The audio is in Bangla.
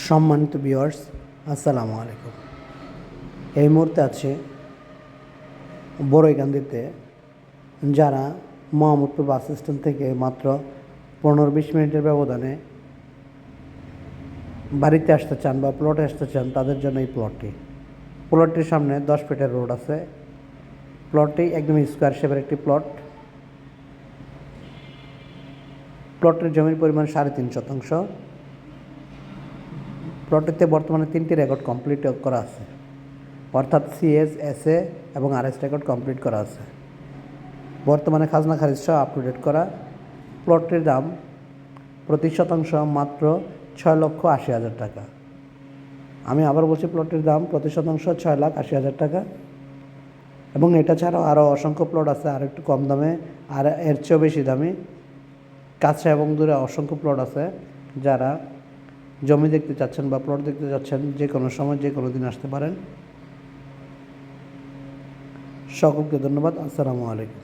সম্মানিত ভিউয়ার্স, আসসালামু আলাইকুম। এই মুহূর্তে আছে বড়ইকান্দিতে, যারা মোহাম্মদপুর বাস স্ট্যান্ড থেকে মাত্র 15-20 মিনিটের ব্যবধানে বাড়িতে আসতে চান বা প্লটে আসতে চান, তাদের জন্য এই প্লটটির সামনে 10 ফিটের রোড আছে। প্লটটি একদম স্কোয়ার শেপের একটি প্লটের জমির পরিমাণ 3.5 শতাংশ। প্লটটিতে বর্তমানে 3টি রেকর্ড কমপ্লিট করা আছে, অর্থাৎ সিএস, এসএ এবং আরএস রেকর্ড কমপ্লিট করা আছে। বর্তমানে খাজনা খারিজ সহ আপ টু ডেট করা। প্লটটির দাম প্রতি শতাংশ মাত্র 6,80,000 টাকা। আমি আবার বলছি, প্লটের দাম প্রতি শতাংশ 6,80,000 টাকা। এবং এটা ছাড়াও আরও অসংখ্য প্লট আছে, আর একটু কম দামে, আর এর চেয়েও বেশি দামি, কাছে এবং দূরে অসংখ্য প্লট আছে। যারা জমি দেখতে চাচ্ছেন বা প্লট দেখতে চাচ্ছেন, যে কোনো সময় যে কোনো দিন আসতে পারেন। সকলকে ধন্যবাদ। আসসালামু আলাইকুম।